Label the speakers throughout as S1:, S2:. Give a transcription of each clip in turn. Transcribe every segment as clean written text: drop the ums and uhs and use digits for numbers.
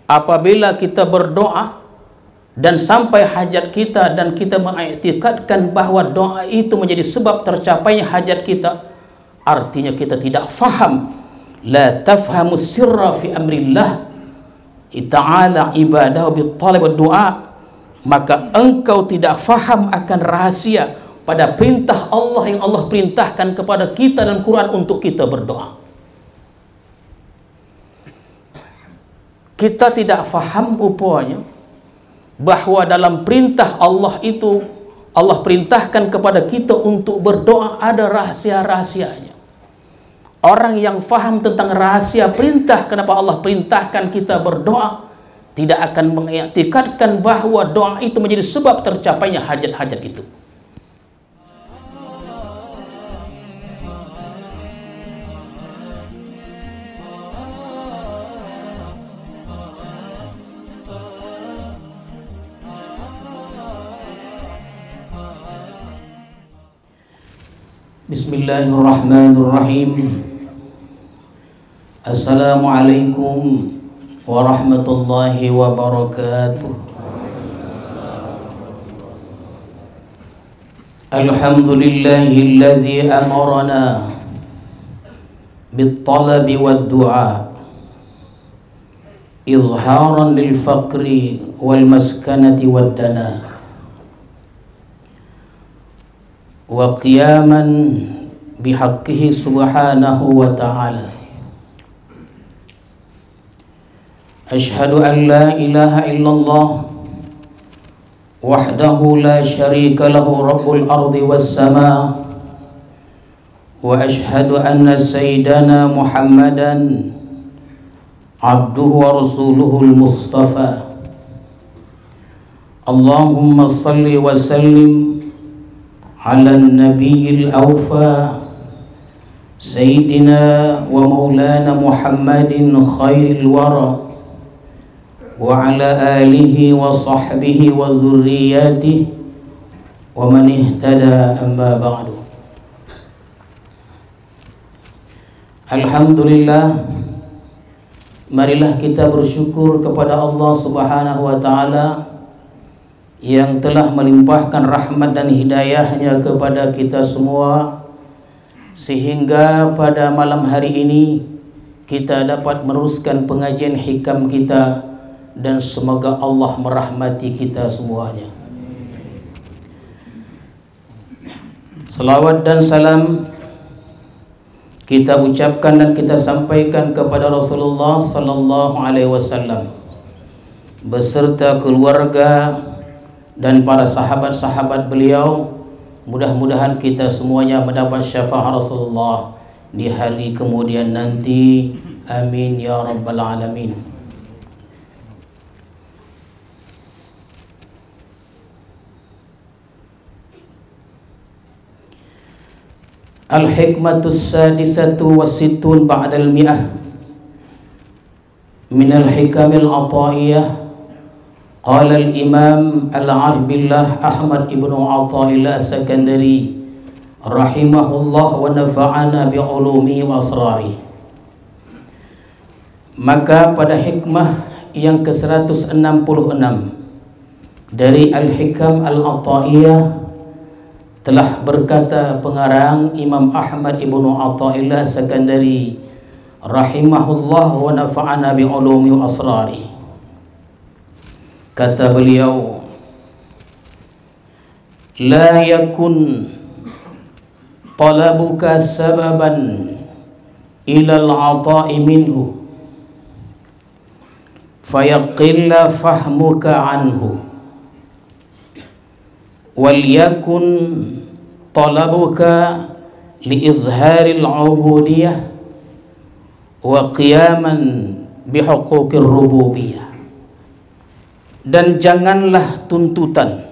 S1: apabila kita berdoa dan sampai hajat kita dan kita mengiktikadkan bahwa doa itu menjadi sebab tercapainya hajat kita, artinya kita tidak faham. La tafhamu sirra fi amrillah ta'ala ibadah bitalab doa, maka engkau tidak faham akan rahasia pada perintah Allah yang Allah perintahkan kepada kita dalam Quran untuk kita berdoa. Kita tidak faham rupanya bahwa dalam perintah Allah itu, Allah perintahkan kepada kita untuk berdoa ada rahasia-rahasianya. Orang yang faham tentang rahasia perintah, kenapa Allah perintahkan kita berdoa, tidak akan mengiktikadkan bahwa doa itu menjadi sebab tercapainya hajat-hajat itu. Bismillahirrahmanirrahim. Assalamualaikum warahmatullahi wabarakatuh. Alhamdulillahilladzi amarana bit-talabi wad-du'a izharan lil faqri wal maskanati wad-dana wa qiyaman bihaqqihi subhanahu wa ta'ala. Ashhadu an la ilaha illallah wahdahu la syarika lahu rabbul ardi was sama, wa ashhadu anna sayyidana Muhammadan abduhu wa rasuluhul mustafa. Allahumma salli wa sallim ala nabiyil awfa sayyidina wa maulana Muhammadin khairil wara wa ala alihi wa sahbihi wa dzurriyyatihi wa man ihtada, amma ba'du. Alhamdulillah, marilah kita bersyukur kepada Allah Subhanahu wa ta'ala yang telah melimpahkan rahmat dan hidayahnya kepada kita semua, sehingga pada malam hari ini kita dapat meneruskan pengajian hikam kita, dan semoga Allah merahmati kita semuanya. Salawat dan salam kita ucapkan dan kita sampaikan kepada Rasulullah sallallahu alaihi wasallam beserta keluarga dan para sahabat-sahabat beliau. Mudah-mudahan kita semuanya mendapat syafaat Rasulullah di hari kemudian nanti. Amin ya rabbal alamin. Al-hikmatus sadisatu wassittun ba'dal mi'ah minal hikamil ataiyah. Qala al-imam al-arif billah Ahmad ibnu Athaillah as-Sakandari rahimahullah wa nafa'ana bi'ulumi wa asrari. Maka pada hikmah yang ke-166 dari Al-Hikam Al-Ataiyah telah berkata pengarang Imam Ahmad ibnu Athaillah as-Sakandari rahimahullah wa nafa'ana bi'ulumi wa asrari. Kata beliau, la yakun talabuka sababan ilal ata'i minhu fayaqilla fahmuka anhu, wal yakun talabuka li izharil ubudiyah wa qiyaman bihuquqir rububiyah. Dan janganlah tuntutan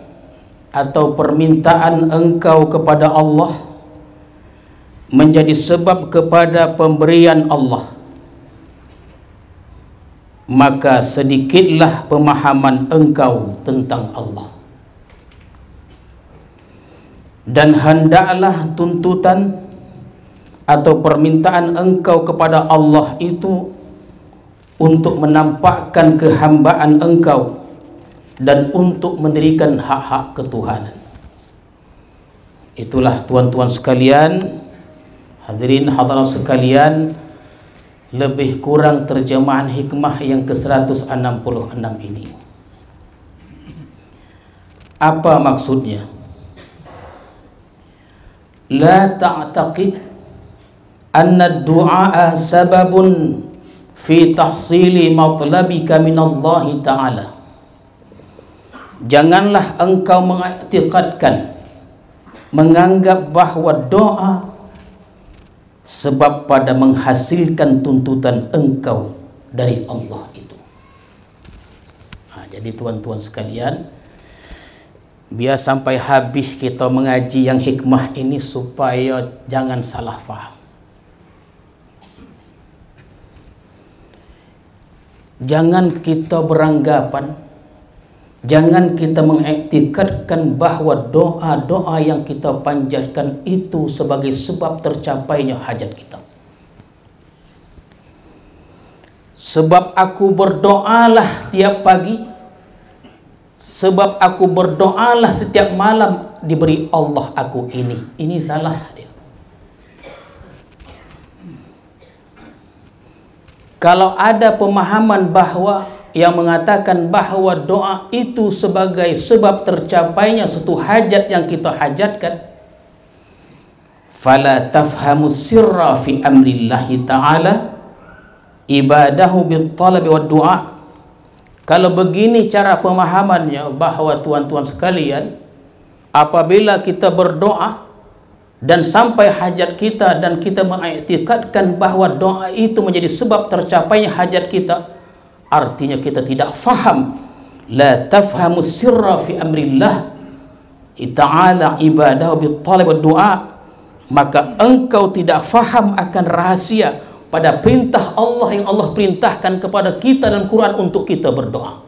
S1: atau permintaan engkau kepada Allah menjadi sebab kepada pemberian Allah, maka sedikitlah pemahaman engkau tentang Allah. Dan hendaklah tuntutan atau permintaan engkau kepada Allah itu untuk menampakkan kehambaan Engkau dan untuk mendirikan hak-hak ketuhanan. Itulah tuan-tuan sekalian, hadirin hadirat sekalian, lebih kurang terjemahan hikmah yang ke-166 ini. Apa maksudnya? La ta'taqid anna ad-du'a sababun fi tahsili matlabika minallahi ta'ala. Janganlah engkau mengiktikadkan, menganggap bahwa doa sebab pada menghasilkan tuntutan engkau dari Allah itu. Jadi tuan-tuan sekalian, biar sampai habis kita mengaji yang hikmah ini supaya jangan salah faham. Jangan kita beranggapan, jangan kita mengiktikadkan bahwa doa-doa yang kita panjatkan itu sebagai sebab tercapainya hajat kita. Sebab aku berdoalah tiap pagi, sebab aku berdoalah setiap malam, diberi Allah aku ini. Ini salah dia. Kalau ada pemahaman bahwa yang mengatakan bahwa doa itu sebagai sebab tercapainya suatu hajat yang kita hajatkan, fala tafhamu sirra fi amrillahi ta'ala ibadahu bil talabi wad du'a. Kalau begini cara pemahamannya, bahwa tuan-tuan sekalian, apabila kita berdoa dan sampai hajat kita dan kita mengiktikadkan bahwa doa itu menjadi sebab tercapainya hajat kita, artinya kita tidak faham. La tafhamu sirra fi amrillah ta'ala ibadahu bil talab wad du'a. Maka engkau tidak faham akan rahasia pada perintah Allah yang Allah perintahkan kepada kita dalam Quran untuk kita berdoa.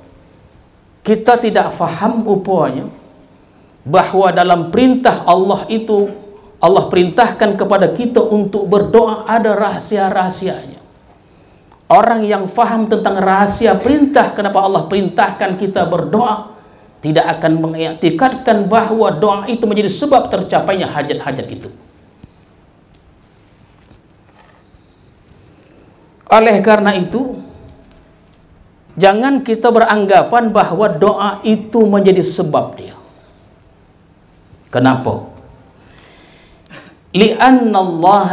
S1: Kita tidak faham rupanya bahwa dalam perintah Allah itu, Allah perintahkan kepada kita untuk berdoa, ada rahasia-rahasianya. Orang yang faham tentang rahasia perintah, kenapa Allah perintahkan kita berdoa, tidak akan mengiktikadkan bahwa doa itu menjadi sebab tercapainya hajat-hajat itu. Oleh karena itu, jangan kita beranggapan bahwa doa itu menjadi sebab dia. Kenapa? Li'anna Allah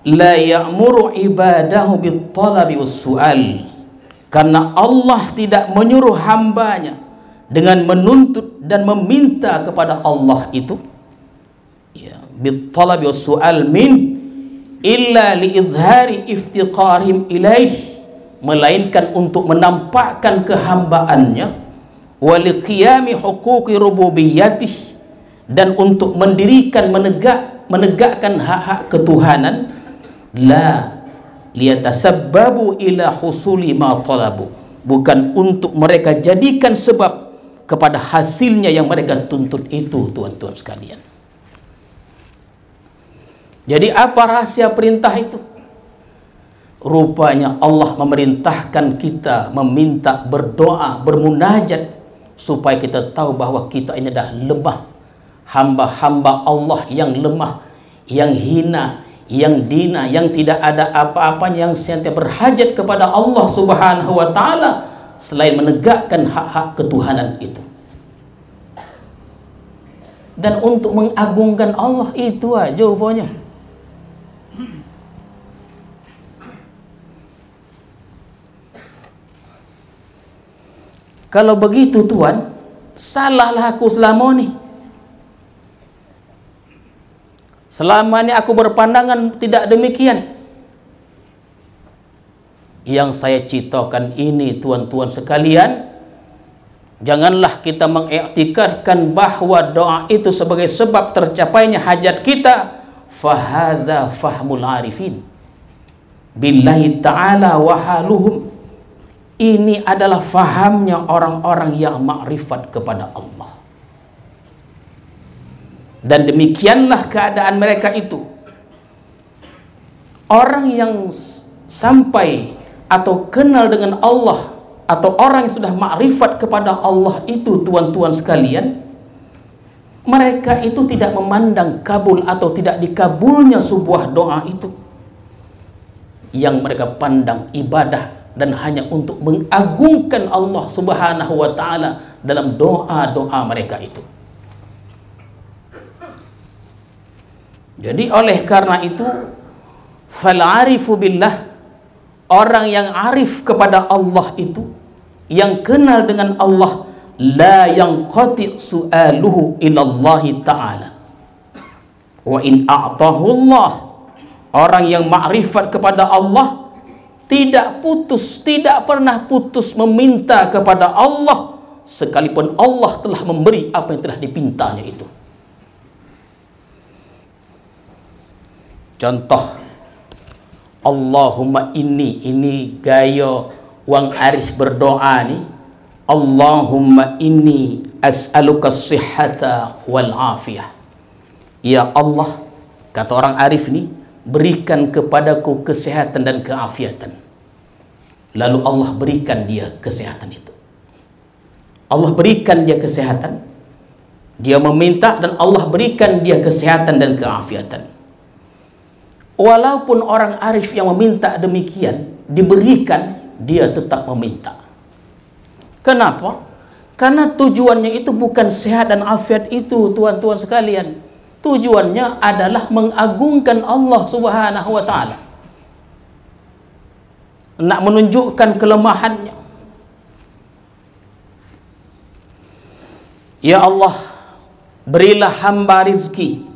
S1: la ya'muru ibadahu bil talabi was su'al. Karena Allah tidak menyuruh hambanya dengan menuntut dan meminta kepada Allah itu, ya, bil talabi was su'al min illa li izhari iftiqarihim ilaih, melainkan untuk menampakkan kehambaannya, wa li qiyami huquqi rububiyyatih, dan untuk mendirikan, menegakkan hak-hak ketuhanan, la liyatasabbabu ila husuli ma talabu, bukan untuk mereka jadikan sebab kepada hasilnya yang mereka tuntut itu, tuan-tuan sekalian. Jadi apa rahasia perintah itu? Rupanya Allah memerintahkan kita meminta, berdoa, bermunajat, supaya kita tahu bahwa kita ini adalah lemah, hamba-hamba Allah yang lemah, yang hina, yang dina, yang tidak ada apa-apanya, yang senantiasa berhajat kepada Allah Subhanahu wa ta'ala selain menegakkan hak-hak ketuhanan itu. Dan untuk mengagungkan Allah itu aja rupanya. Kalau begitu Tuhan, salahlah aku selama ini. Selama ini aku berpandangan tidak demikian. Yang saya ceritakan ini, tuan-tuan sekalian, janganlah kita mengiktikadkan bahwa doa itu sebagai sebab tercapainya hajat kita. Fahadha fahmul arifin billahi ta'ala wa haluhum. Ini adalah fahamnya orang-orang yang makrifat kepada Allah. Dan demikianlah keadaan mereka itu. Orang yang sampai atau kenal dengan Allah, atau orang yang sudah makrifat kepada Allah itu, tuan-tuan sekalian, mereka itu tidak memandang kabul atau tidak dikabulnya sebuah doa itu. Yang mereka pandang ibadah dan hanya untuk mengagungkan Allah Subhanahu wa ta'ala dalam doa-doa mereka itu. Jadi oleh karena itu, fal-arifu billah, orang yang arif kepada Allah itu, yang kenal dengan Allah, la yanqati su'aluhu ilallahi ta'ala wa in a'tahu Allah. Orang yang makrifat kepada Allah tidak putus, tidak pernah putus meminta kepada Allah, sekalipun Allah telah memberi apa yang telah dipintanya itu. Contoh, Allahumma ini gaya wang arif berdoa nih. Allahumma inni as'aluka sihhata wal afiyah. Ya Allah, kata orang arif nih, berikan kepadaku kesehatan dan keafiatan. Lalu Allah berikan dia kesehatan itu. Allah berikan dia kesehatan. Dia meminta dan Allah berikan dia kesehatan dan keafiatan. Walaupun orang arif yang meminta demikian diberikan, dia tetap meminta. Kenapa? Karena tujuannya itu bukan sehat dan afiat itu, tuan-tuan sekalian. Tujuannya adalah mengagungkan Allah Subhanahu wa ta'ala. Nak menunjukkan kelemahannya. Ya Allah, berilah hamba rizki.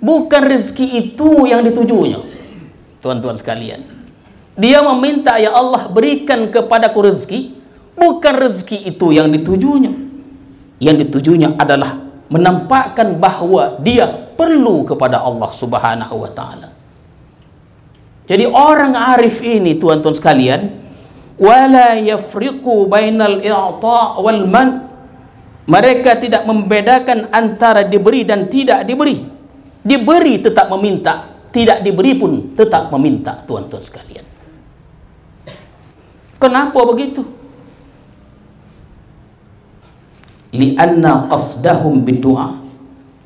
S1: Bukan rizki itu yang ditujunya, tuan-tuan sekalian. Dia meminta, ya Allah berikan kepadaku rezeki. Bukan rezeki itu yang ditujunya. Yang ditujunya adalah menampakkan bahwa dia perlu kepada Allah Subhanahu wa ta'ala. Jadi orang arif ini, tuan-tuan sekalian, wala yafriqu bainal i'ta' wal man. Mereka tidak membedakan antara diberi dan tidak diberi. Diberi tetap meminta, tidak diberi pun tetap meminta, tuan-tuan sekalian. Kenapa begitu? Li'anna qasdahum biddu'a,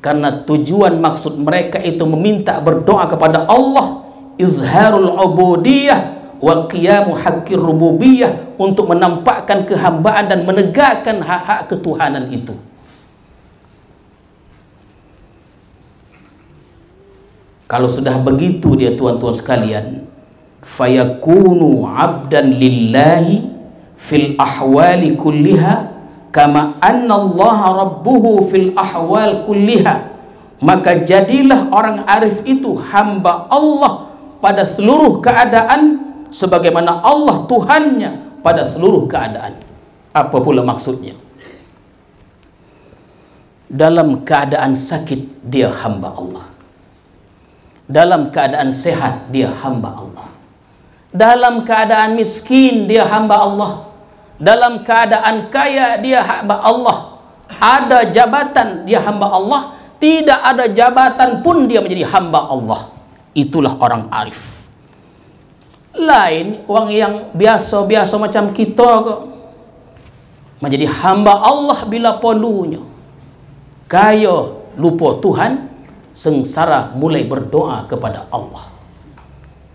S1: karena tujuan maksud mereka itu meminta, berdoa kepada Allah, izharul ubudiyah wa qiyamu haqqir rububiyah, untuk menampakkan kehambaan dan menegakkan hak-hak ketuhanan itu. Kalau sudah begitu dia, tuan-tuan sekalian, fayakunu abdan lillahi fil ahwali kulliha kama anna Allah rabbuhu fil ahwal kulliha. Maka jadilah orang arif itu hamba Allah pada seluruh keadaan, sebagaimana Allah Tuhannya pada seluruh keadaan. Apa pula maksudnya? Dalam keadaan sakit dia hamba Allah. Dalam keadaan sehat dia hamba Allah. Dalam keadaan miskin dia hamba Allah. Dalam keadaan kaya dia hamba Allah. Ada jabatan dia hamba Allah. Tidak ada jabatan pun dia menjadi hamba Allah. Itulah orang arif. Lain orang yang biasa-biasa macam kita kok, menjadi hamba Allah bila perlunya. Kaya lupa Tuhan, sengsara mulai berdoa kepada Allah,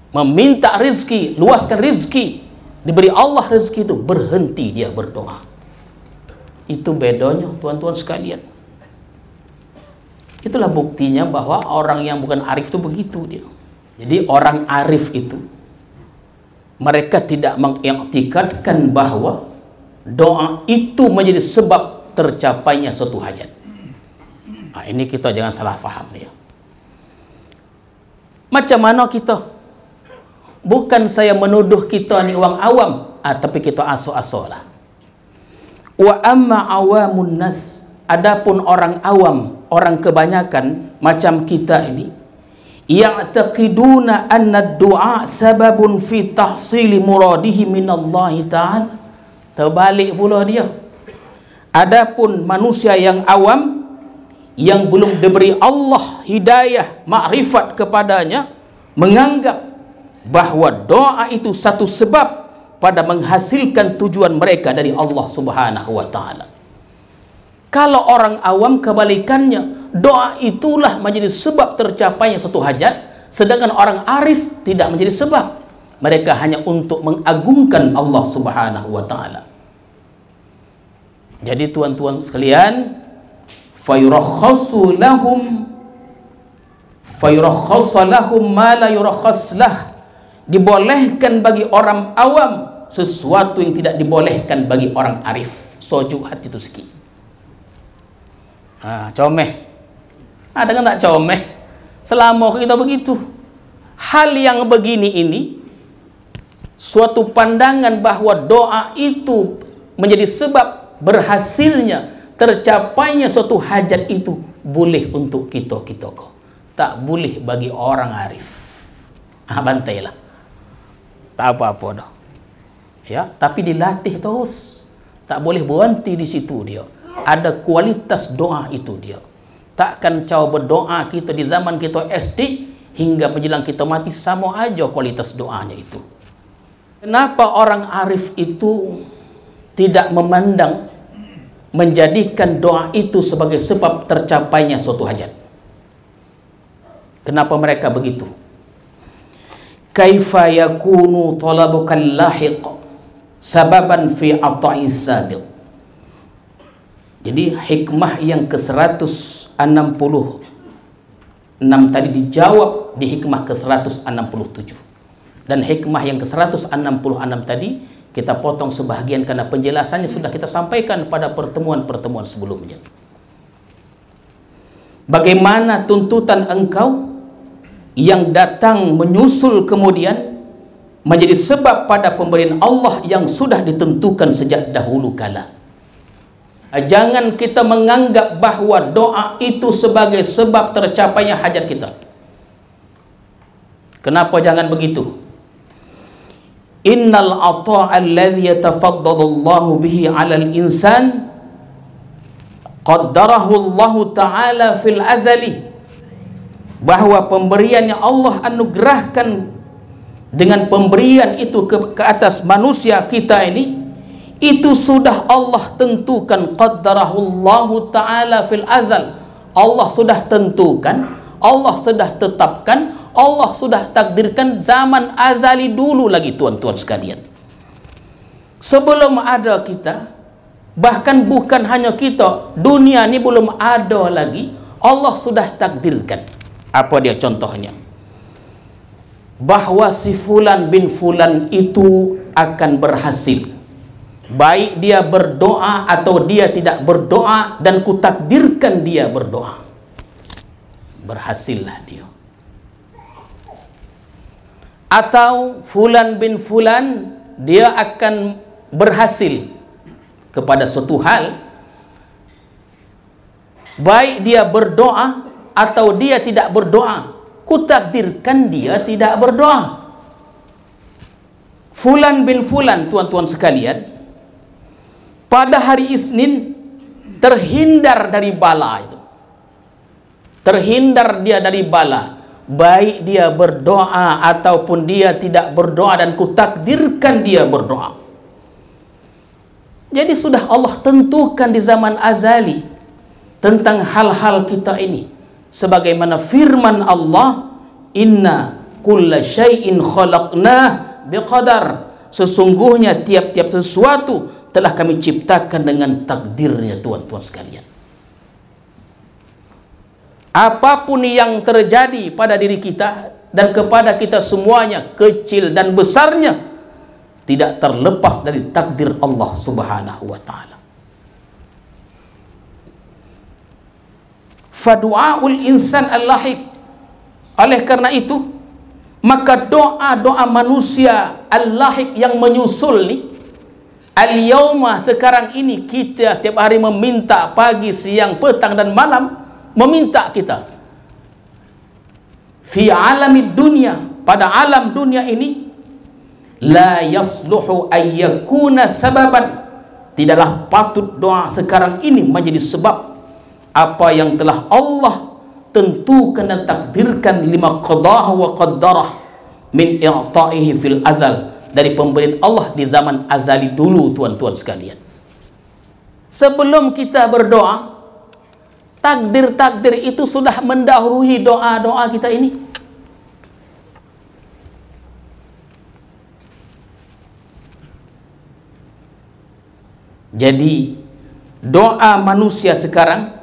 S1: meminta rezeki, luaskan rezeki, diberi Allah rezeki itu, berhenti dia berdoa. Itu bedanya, tuan-tuan sekalian. Itulah buktinya bahwa orang yang bukan arif itu begitu dia. Jadi orang arif itu, mereka tidak mengiktikadkan bahwa doa itu menjadi sebab tercapainya suatu hajat. Nah, ini kita jangan salah faham ya. Macam mana kita? Bukan saya menuduh kita ni orang awam, tapi kita aso-aso lah. Wa amma awamun nas, adapun orang awam, orang kebanyakan macam kita ini, ya'taqiduna anna ad-du'a sababun fi tahsili muradihi minallahi ta'ala. Terbalik pula dia. Adapun manusia yang awam, yang belum diberi Allah hidayah, makrifat kepadanya, menganggap bahwa doa itu satu sebab pada menghasilkan tujuan mereka dari Allah Subhanahu wa ta'ala. Kalau orang awam kebalikannya, doa itulah menjadi sebab tercapainya suatu hajat, sedangkan orang arif tidak menjadi sebab. Mereka hanya untuk mengagungkan Allah Subhanahu wa ta'ala. Jadi tuan-tuan sekalian, fayurakhasu lahum ma la yurakhas lah. Dibolehkan bagi orang awam sesuatu yang tidak dibolehkan bagi orang arif. Soju hati itu sikit. Comeh. Ada kan tak comeh? Selama kita begitu. Hal yang begini ini, suatu pandangan bahwa doa itu menjadi sebab berhasilnya, tercapainya suatu hajat itu, boleh untuk kita kok. Tak boleh bagi orang arif. Bantailah. Tak apa-apa dah. Ya, tapi dilatih terus. Tak boleh berhenti di situ dia. Ada kualitas doa itu dia. Takkan coba berdoa kita di zaman kita SD hingga menjelang kita mati sama aja kualitas doanya itu. Kenapa orang arif itu tidak memandang, menjadikan doa itu sebagai sebab tercapainya suatu hajat? Kenapa mereka begitu? Kaifa yakunu talabukal lahiq sababan fi ata'is sabiq. Jadi hikmah yang ke-166 tadi dijawab di hikmah ke-167. Dan hikmah yang ke-166 tadi kita potong sebahagian karena penjelasannya sudah kita sampaikan pada pertemuan-pertemuan sebelumnya. Bagaimana tuntutan engkau yang datang menyusul kemudian menjadi sebab pada pemberian Allah yang sudah ditentukan sejak dahulu kala. Jangan kita menganggap bahwa doa itu sebagai sebab tercapainya hajat kita. Kenapa jangan begitu? Innal ata'a alladhi yatafaddalu Allahu bihi 'alal insan qaddarahu Allah Ta'ala fil azali. Bahwa pemberian yang Allah anugerahkan dengan pemberian itu ke atas manusia kita ini, itu sudah Allah tentukan. Qaddarahullahu ta'ala fil azal. Allah sudah tentukan, Allah sudah tetapkan, Allah sudah takdirkan zaman azali dulu lagi tuan-tuan sekalian. Sebelum ada kita, bahkan bukan hanya kita, dunia ini belum ada lagi, Allah sudah takdirkan. Apa dia contohnya? Bahwa si fulan bin fulan itu akan berhasil, baik dia berdoa atau dia tidak berdoa, dan kutakdirkan dia berdoa, berhasillah dia. Atau fulan bin fulan dia akan berhasil kepada suatu hal, baik dia berdoa atau dia tidak berdoa, kutakdirkan dia tidak berdoa. Fulan bin fulan tuan-tuan sekalian, pada hari Isnin terhindar dari bala itu. Terhindar dia dari bala, baik dia berdoa ataupun dia tidak berdoa, dan kutakdirkan dia berdoa. Jadi sudah Allah tentukan di zaman azali tentang hal-hal kita ini. Sebagaimana firman Allah, inna kulla syai'in khalaqnah biqadar. Sesungguhnya tiap-tiap sesuatu telah kami ciptakan dengan takdirnya tuan-tuan sekalian. Apapun yang terjadi pada diri kita dan kepada kita semuanya, kecil dan besarnya, tidak terlepas dari takdir Allah Subhanahu wa ta'ala. Fadu'aul insan al-lahiq. Oleh karena itu, maka doa-doa manusia al-lahiq yang menyusul nih, al-yauma, sekarang ini kita setiap hari meminta, pagi, siang, petang dan malam meminta kita. Fi alamid dunia, pada alam dunia ini, la yasluhu ayyakuna sababan, tidaklah patut doa sekarang ini menjadi sebab apa yang telah Allah tentukan dan takdirkan, lima qadah wa qaddarah, min i'ta'ihi fil azal, dari pemberian Allah di zaman azali dulu, tuan-tuan sekalian. Sebelum kita berdoa, takdir-takdir itu sudah mendahului doa-doa kita ini. Jadi doa manusia sekarang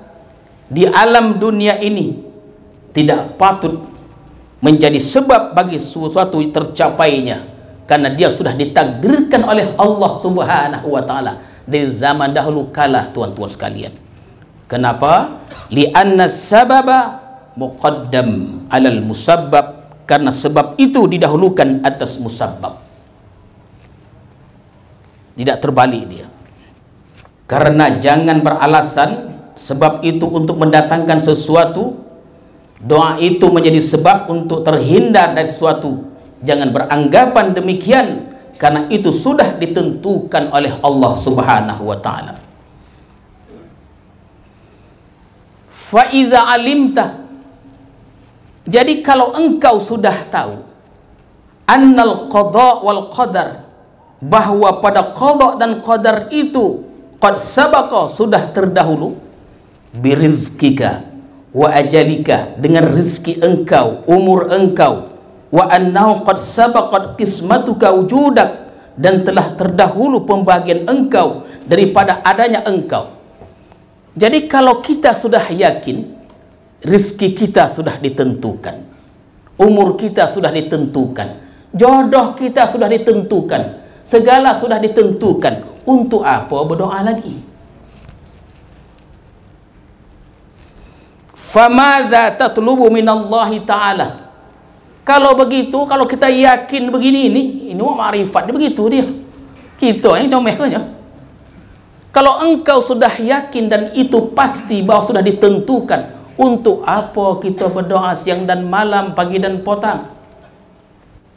S1: di alam dunia ini tidak patut menjadi sebab bagi sesuatu tercapainya, karena dia sudah ditakdirkan oleh Allah Subhanahu wa taala dari zaman dahulu kala, tuan-tuan sekalian. Kenapa? Li'anna sababa muqaddam alal musabbab, karena sebab itu didahulukan atas musabbab, tidak terbalik dia. Karena jangan beralasan sebab itu untuk mendatangkan sesuatu, doa itu menjadi sebab untuk terhindar dari sesuatu. Jangan beranggapan demikian, karena itu sudah ditentukan oleh Allah Subhanahu wa taala. Fa idza alimta, jadi kalau engkau sudah tahu annal qada wal qadar, bahwa pada qada dan qadar itu qad sabaqa, sudah terdahulu, birizkika wa ajalika, dengan rezeki engkau, umur engkau, wa annahu qad sabaqat qismatuka wujudak, dan telah terdahulu pembagian engkau daripada adanya engkau. Jadi kalau kita sudah yakin rezeki kita sudah ditentukan, umur kita sudah ditentukan, jodoh kita sudah ditentukan, segala sudah ditentukan, untuk apa berdoa lagi? Famadza tatlubu minallahi ta'ala. Kalau begitu, kalau kita yakin begini, ini ma'rifat dia, begitu dia. Kita yang comel saja. Kalau engkau sudah yakin dan itu pasti bahwa sudah ditentukan, untuk apa kita berdoa siang dan malam, pagi dan petang?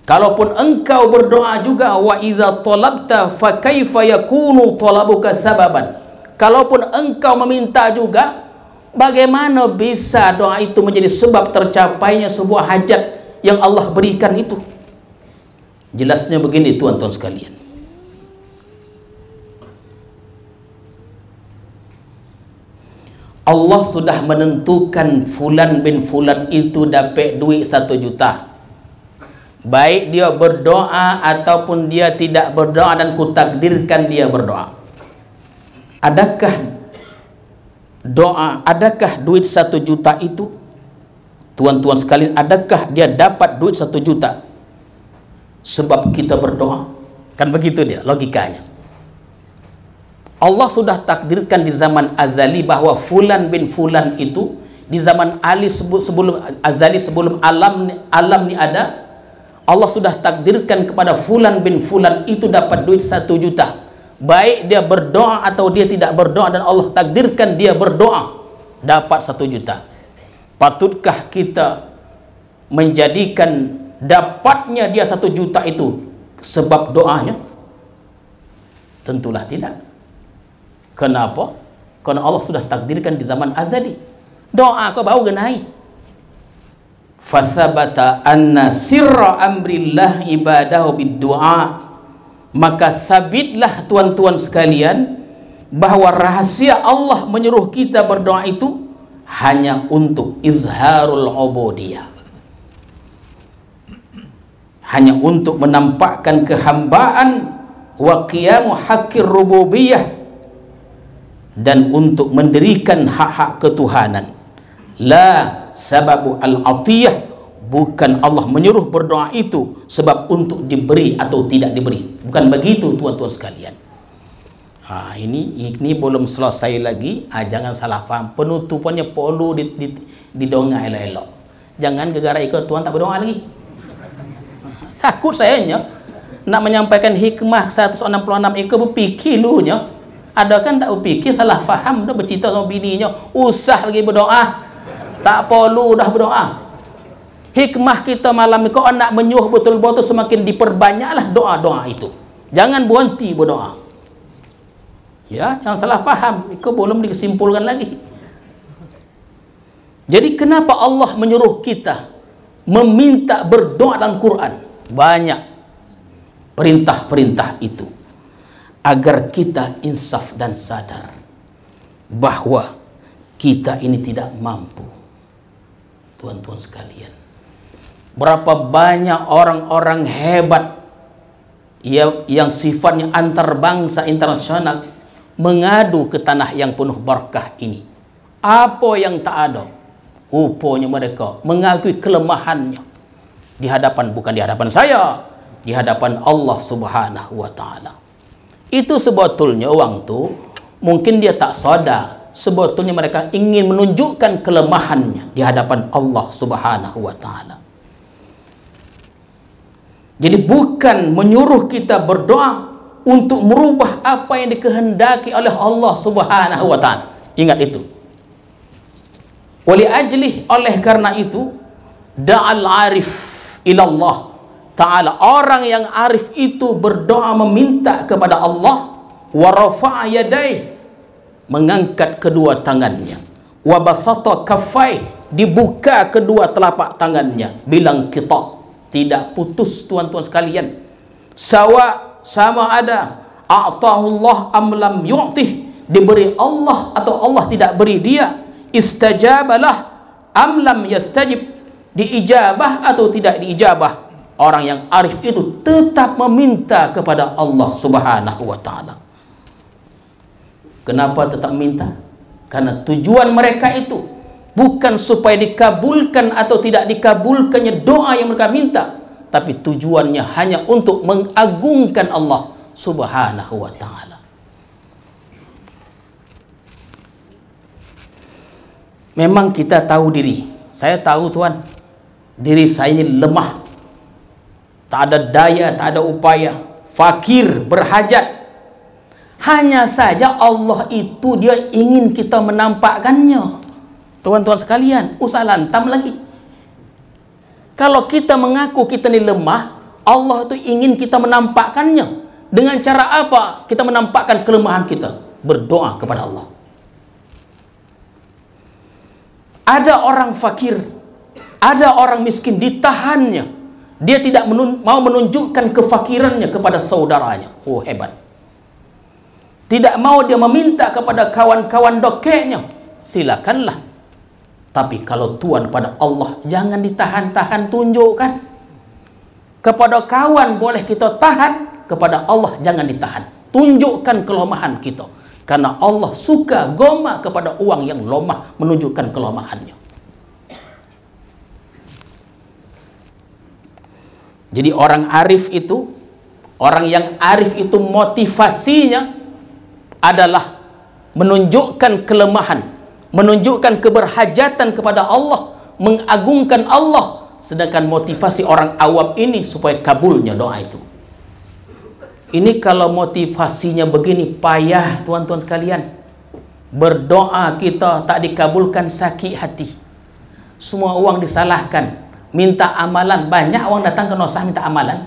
S1: Kalaupun engkau berdoa juga, wa idza talabta fa kaifa yakunu talabuka sababan. Kalaupun engkau meminta juga, bagaimana bisa doa itu menjadi sebab tercapainya sebuah hajat yang Allah berikan itu? Jelasnya begini, tuan-tuan sekalian. Allah sudah menentukan fulan bin fulan itu dapat duit 1 juta. Baik dia berdoa ataupun dia tidak berdoa, dan kutakdirkan dia berdoa. Adakah duit 1 juta itu, tuan-tuan sekalian, adakah dia dapat duit 1 juta sebab kita berdoa? Kan begitu dia logikanya. Allah sudah takdirkan di zaman azali bahwa fulan bin fulan itu di zaman sebelum azali, sebelum alam ni ada, Allah sudah takdirkan kepada fulan bin fulan itu dapat duit 1 juta. Baik dia berdoa atau dia tidak berdoa, dan Allah takdirkan dia berdoa dapat 1 juta. Patutkah kita menjadikan dapatnya dia 1 juta itu sebab doanya? Tentulah tidak. Kenapa? Karena Allah sudah takdirkan di zaman azali. Doa kau bau genai. Fasabata anna sirra amrillah ibadahu bid-du'a, maka sabitlah tuan-tuan sekalian bahwa rahasia Allah menyuruh kita berdoa itu hanya untuk izharul ubudiyah, hanya untuk menampakkan kehambaan, wa qiyamu haqqir rububiyah, dan untuk mendirikan hak-hak ketuhanan. La sababu al-atiyah, bukan Allah menyuruh berdoa itu sebab untuk diberi atau tidak diberi, bukan begitu tuan-tuan sekalian. Ini belum selesai lagi. Jangan salah faham, penutupannya perlu didongak elok-elok. Jangan gegara ikut tuan tak berdoa lagi. Sakut sayanya nak menyampaikan hikmah 166 ekor, berfikir lunya. Ada kan tak berfikir, salah faham, dah bercerita sama bininya, usah lagi berdoa, tak perlu dah berdoa. Hikmah kita malam ni, kau nak menyuruh betul-betul semakin diperbanyaklah doa-doa itu. Jangan berhenti berdoa. Ya, jangan salah faham, kau belum disimpulkan lagi. Jadi kenapa Allah menyuruh kita meminta berdoa dalam Quran? banyak perintah-perintah itu agar kita insaf dan sadar bahwa kita ini tidak mampu. Tuan-tuan sekalian, berapa banyak orang-orang hebat yang sifatnya antar bangsa internasional mengadu ke tanah yang penuh berkah ini. Apa yang tak ada, rupanya mereka mengakui kelemahannya di hadapan, bukan di hadapan saya, di hadapan Allah Subhanahu wa Ta'ala. Itu sebetulnya orang tu mungkin dia tak sadar, sebetulnya mereka ingin menunjukkan kelemahannya di hadapan Allah Subhanahu wa Ta'ala. Jadi bukan menyuruh kita berdoa untuk merubah apa yang dikehendaki oleh Allah Subhanahu wa Ta'ala. Ingat itu. Oleh karena itu, da'al arif ilallah Ta'ala, orang yang arif itu berdoa meminta kepada Allah, wa rafa'a yadai, mengangkat kedua tangannya, wa basata kaffai, dibuka kedua telapak tangannya, bilang kita tidak putus. Tuan-tuan sekalian, sama ada a'tahullah am lam yu'tih, diberi Allah atau Allah tidak beri dia, istajabalah am lam yastajib, diijabah atau tidak diijabah. Orang yang arif itu tetap meminta kepada Allah Subhanahu wa Ta'ala. Kenapa tetap minta? Karena tujuan mereka itu bukan supaya dikabulkan atau tidak dikabulkannya doa yang mereka minta, tapi tujuannya hanya untuk mengagungkan Allah Subhanahu wa Ta'ala. Memang kita tahu diri. Saya tahu Tuhan, diri saya ini lemah, tak ada daya, tak ada upaya, fakir, berhajat. Hanya saja Allah itu dia ingin kita menampakkannya. Tuan-tuan sekalian, usah lantam lagi. Kalau kita mengaku kita ini lemah, Allah itu ingin kita menampakkannya. Dengan cara apa kita menampakkan kelemahan kita? Berdoa kepada Allah. Ada orang fakir, ada orang miskin, ditahannya. Dia tidak mau menunjukkan kefakirannya kepada saudaranya. Oh, hebat. Tidak mau dia meminta kepada kawan-kawan dokeknya. Silakanlah. Tapi kalau tuan pada Allah, jangan ditahan-tahan, tunjukkan. Kepada kawan boleh kita tahan, kepada Allah jangan ditahan. Tunjukkan kelemahan kita. Karena Allah suka goma kepada orang yang lemah, menunjukkan kelemahannya. Jadi orang arif itu, orang yang arif itu motivasinya adalah menunjukkan kelemahan, menunjukkan keberhajatan kepada Allah, mengagungkan Allah. Sedangkan motivasi orang awam ini supaya kabulnya doa itu. Ini kalau motivasinya begini, payah tuan-tuan sekalian. Berdoa kita tak dikabulkan, sakit hati. Semua orang disalahkan. Minta amalan, banyak orang datang ke Nosah minta amalan.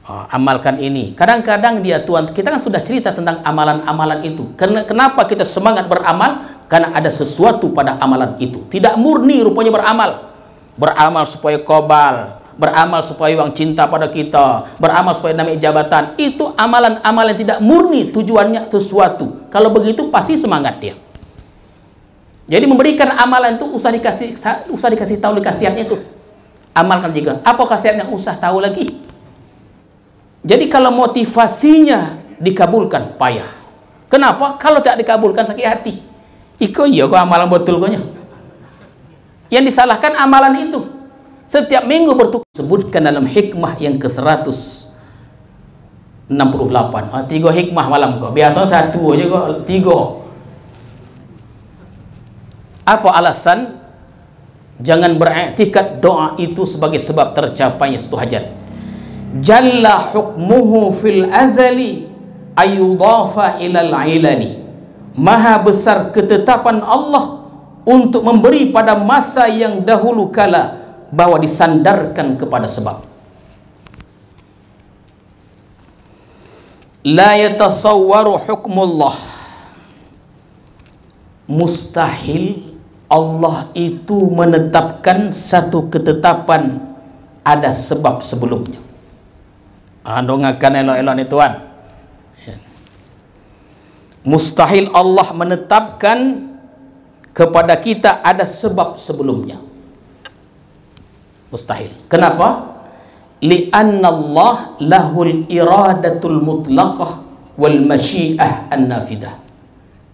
S1: Amalkan ini. Kadang-kadang dia tuan, kita kan sudah cerita tentang amalan-amalan itu. Kenapa kita semangat beramal? Karena ada sesuatu pada amalan itu. Tidak murni rupanya beramal. Beramal supaya kobal, beramal supaya orang cinta pada kita, beramal supaya naik jabatan. Itu amalan-amalan tidak murni, tujuannya sesuatu. Kalau begitu pasti semangat dia. Jadi memberikan amalan itu usah dikasih tahu khasiatnya itu. Amalkan juga. Apa khasiatnya? Usah tahu lagi. Jadi kalau motivasinya dikabulkan, payah. Kenapa? Kalau tidak dikabulkan, sakit hati. Iko iya kok amalan betul koknya. Yang disalahkan amalan itu. Setiap minggu bertukar. Sebutkan dalam hikmah yang ke-168. 3 hikmah malam kok. Biasa 1 aja kok, 3. Apa alasan jangan beriktikad doa itu sebagai sebab tercapainya satu hajat? Jalla hukmuhu fil azali ayudafa ilal ilali. Maha besar ketetapan Allah untuk memberi pada masa yang dahulu kala, bahwa disandarkan kepada sebab. La yatasawwaru hukmullah, mustahil Allah itu menetapkan satu ketetapan ada sebab sebelumnya. Dongakan elok-elok ni tuan. Mustahil Allah menetapkan kepada kita ada sebab sebelumnya. Mustahil. Kenapa? Li'anna Allah lahul iradatul mutlaqah wal masyiah an-nafidah.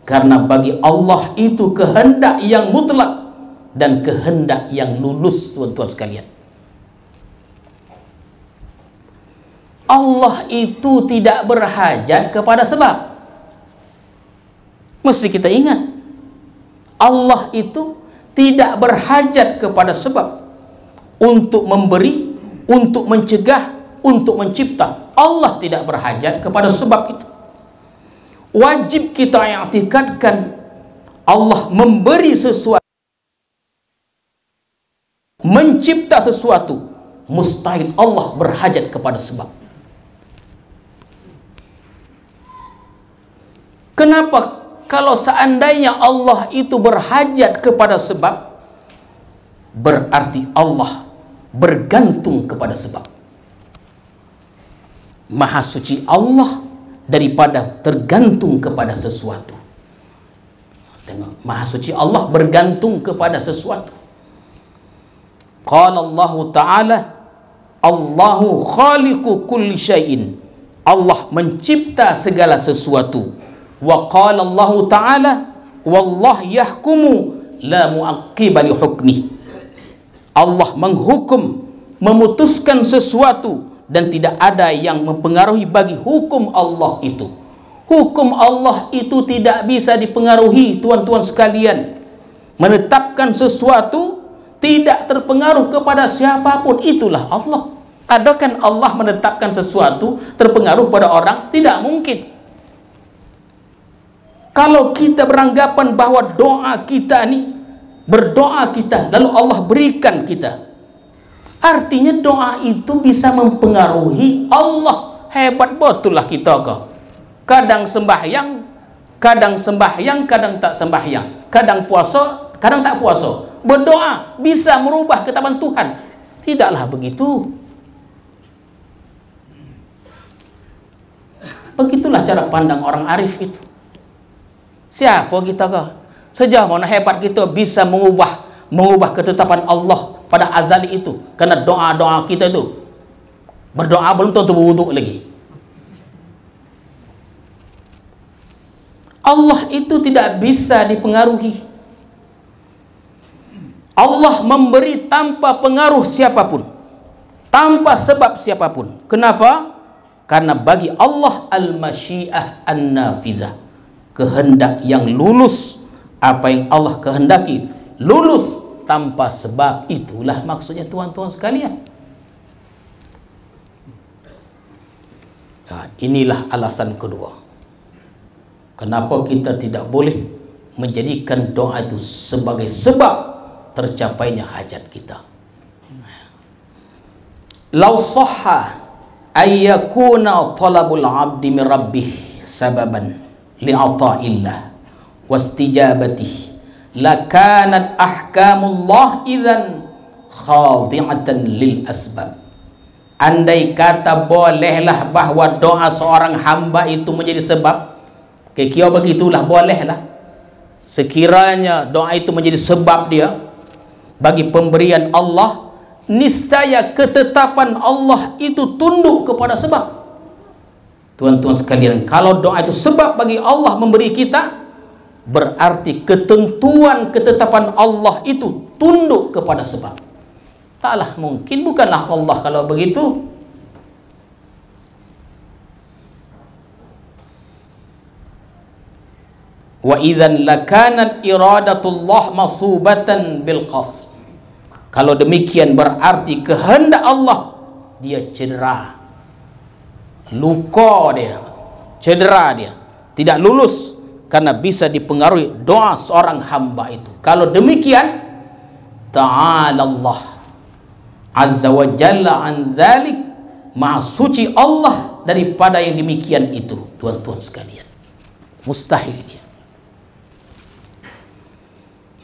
S1: Karena bagi Allah itu kehendak yang mutlak dan kehendak yang lulus, tuan-tuan sekalian. Allah itu tidak berhajat kepada sebab. Mesti kita ingat, Allah itu tidak berhajat kepada sebab untuk memberi, untuk mencegah, untuk mencipta. Allah tidak berhajat kepada sebab itu. Wajib kita i'tikadkan Allah memberi sesuatu, mencipta sesuatu. Mustahil Allah berhajat kepada sebab. Kenapa? Kalau seandainya Allah itu berhajat kepada sebab, berarti Allah bergantung kepada sebab. Maha suci Allah daripada tergantung kepada sesuatu. Tengok, Maha suci Allah bergantung kepada sesuatu. Qala Allah Ta'ala, Allahu khaliqu kulli syai'in. Allah mencipta segala sesuatu. Wa qala Allah Ta'ala, wallah yahkumu la mu'aqqiba li hukmi. Allah menghukum, memutuskan sesuatu, dan tidak ada yang mempengaruhi bagi hukum Allah itu. Hukum Allah itu tidak bisa dipengaruhi, tuan-tuan sekalian. Menetapkan sesuatu tidak terpengaruh kepada siapapun, itulah Allah. Adakah Allah menetapkan sesuatu terpengaruh pada orang? Tidak mungkin. Kalau kita beranggapan bahwa doa kita ni, berdoa kita lalu Allah berikan kita, artinya doa itu bisa mempengaruhi Allah. Hebat betul lah kita ke. Kadang sembahyang, kadang tak sembahyang. Kadang puasa, kadang tak puasa. Berdoa bisa merubah ketetapan Tuhan. Tidaklah begitu. Begitulah cara pandang orang arif itu. Siapa kita ke? Sejauh mana hebat kita bisa mengubah ketetapan Allah pada azali itu. Karena doa-doa kita itu, berdoa belum tentu berwuduk lagi. Allah itu tidak bisa dipengaruhi. Allah memberi tanpa pengaruh siapapun, tanpa sebab siapapun. Kenapa? Karena bagi Allah al-masyiah an-nafizah, kehendak yang lulus. Apa yang Allah kehendaki lulus tanpa sebab. Itulah maksudnya, tuan-tuan sekalian. Nah, inilah alasan kedua kenapa kita tidak boleh menjadikan doa itu sebagai sebab tercapainya hajat kita. Lau sahha ayyakuna talabul abdi min rabbih sababan li'ata'illah wastijabatihi lakanat ahkamullah idzan khadi'atan lil asbab. Andai kata bolehlah bahwa doa seorang hamba itu menjadi sebab, kira begitulah, bolehlah. Sekiranya doa itu menjadi sebab dia bagi pemberian Allah, niscaya ketetapan Allah itu tunduk kepada sebab. Tuan-tuan sekalian, kalau doa itu sebab bagi Allah memberi kita, berarti ketentuan ketetapan Allah itu tunduk kepada sebab. Taklah mungkin, bukanlah Allah kalau begitu. Wa idzan lakanat iradatullah masubatan bil qasr. Kalau demikian berarti kehendak Allah dia cedera, luka dia, cedera dia, tidak lulus karena bisa dipengaruhi doa seorang hamba itu. Kalau demikian, ta'ala Allah azza wa jalla an dzalik, maha suci Allah daripada yang demikian itu, tuan-tuan sekalian. Mustahil dia.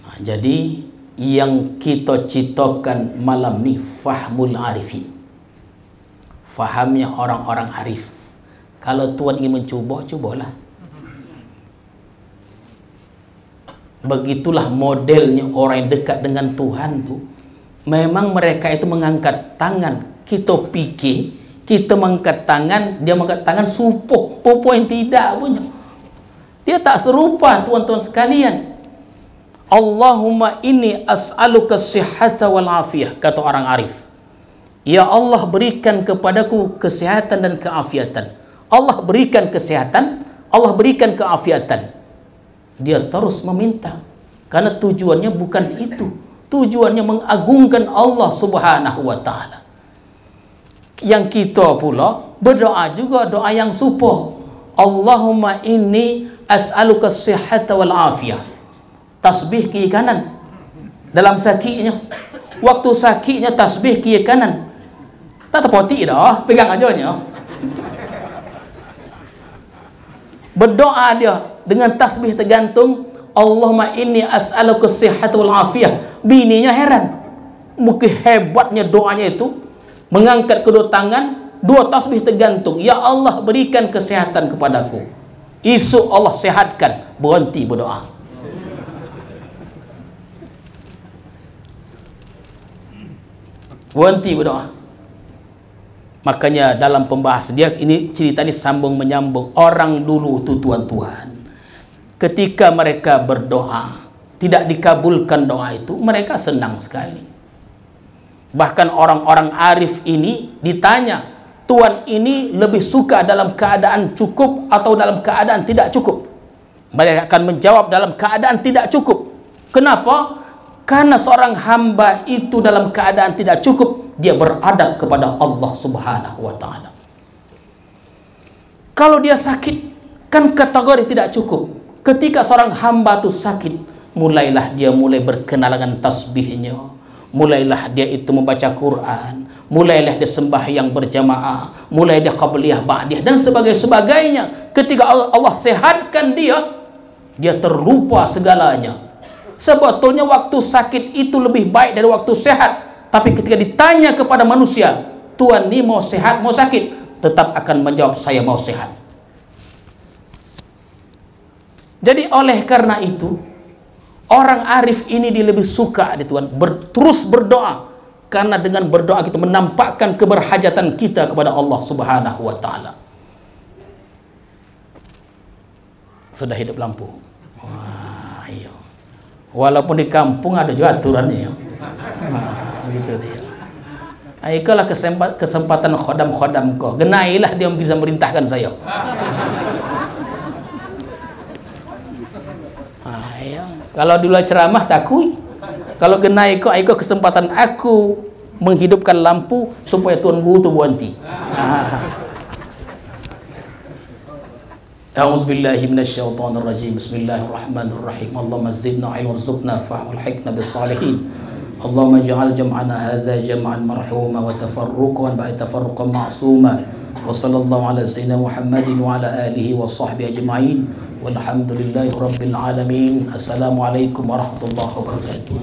S1: Nah, jadi yang kita citakan malam ni fahmul arifin, fahamnya orang-orang arif. Kalau tuan ingin mencuba, cubalah. Begitulah modelnya orang yang dekat dengan Tuhan tu. Memang mereka itu mengangkat tangan. Kita fikir, kita mengangkat tangan, dia mengangkat tangan supuh. Yang tidak punya. Dia tak serupa, tuan-tuan sekalian. Allahumma inni as'aluka sihhata wal afiyah, kata orang arif. Ya Allah, berikan kepadaku kesehatan dan keafiatan. Allah berikan kesehatan, Allah berikan keafiatan. Dia terus meminta, karena tujuannya bukan itu. Tujuannya mengagungkan Allah Subhanahu wa ta'ala. Yang kita pula berdoa juga doa yang serupa. Allahumma inni as'aluka sihhata wal afiyah. Tasbih kiri kanan dalam sakitnya. Waktu sakitnya tasbih kiri kanan. Tak terpoti dah, pegang aja nya. Berdoa dia dengan tasbih tergantung. Allahumma inni as'aluka sihhata wal afiyah. Bininya heran, mungkin hebatnya doanya itu. Mengangkat kedua tangan, dua tasbih tergantung. Ya Allah, berikan kesehatan kepadaku. Esok Allah sehatkan. Berhenti berdoa. Berhenti berdoa. Makanya dalam pembahas dia, ini cerita ini sambung menyambung. Orang dulu tu tuan-tuan, ketika mereka berdoa tidak dikabulkan doa itu, mereka senang sekali. Bahkan orang-orang arif ini ditanya, tuan ini lebih suka dalam keadaan cukup atau dalam keadaan tidak cukup? Mereka akan menjawab dalam keadaan tidak cukup. Kenapa? Karena seorang hamba itu dalam keadaan tidak cukup, dia beradab kepada Allah Subhanahu wa ta'ala. Kalau dia sakit, kan kategori tidak cukup. Ketika seorang hamba itu sakit, mulailah dia berkenalan dengan tasbihnya, mulailah dia itu membaca Quran, mulailah dia sembahyang berjamaah, mulai dia qabliyah ba'diyah dan sebagainya. Ketika Allah sehatkan dia terlupa segalanya. Sebetulnya waktu sakit itu lebih baik dari waktu sehat. Tapi ketika ditanya kepada manusia, tuan ni mau sehat, mau sakit, tetap akan menjawab saya mau sehat. Jadi oleh karena itu, orang arif ini dia lebih suka di Tuhan terus berdoa, karena dengan berdoa kita menampakkan keberhajatan kita kepada Allah Subhanahu wa ta'ala. Sudah hidup lampu. Wah, iya. Walaupun di kampung ada juga aturannya. Begitu dia. Ikalah kesempatan khodam-khodam kau. Genailah dia bisa merintahkan saya. Ya. Kalau dulu ceramah takui. Kalau genai kau, iko kesempatan aku menghidupkan lampu supaya Tuan Guru tu berhenti. A'udzubillahi minasyaitonir rajim. Bismillahirrahmanirrahim. Allahumma zidna ilman warzuqna fahmal hikmah bis salihin. Allahumma ij'al jam'ana hadza jam'an marhuma wa tafarruqan ba'da tafarruqan ma'suma. Wa sallallahu ala sayyidina Muhammadin wa ala alihi wa sahbihi ajma'in. Walhamdulillahi rabbil alamin. Assalamualaikum warahmatullahi wabarakatuh.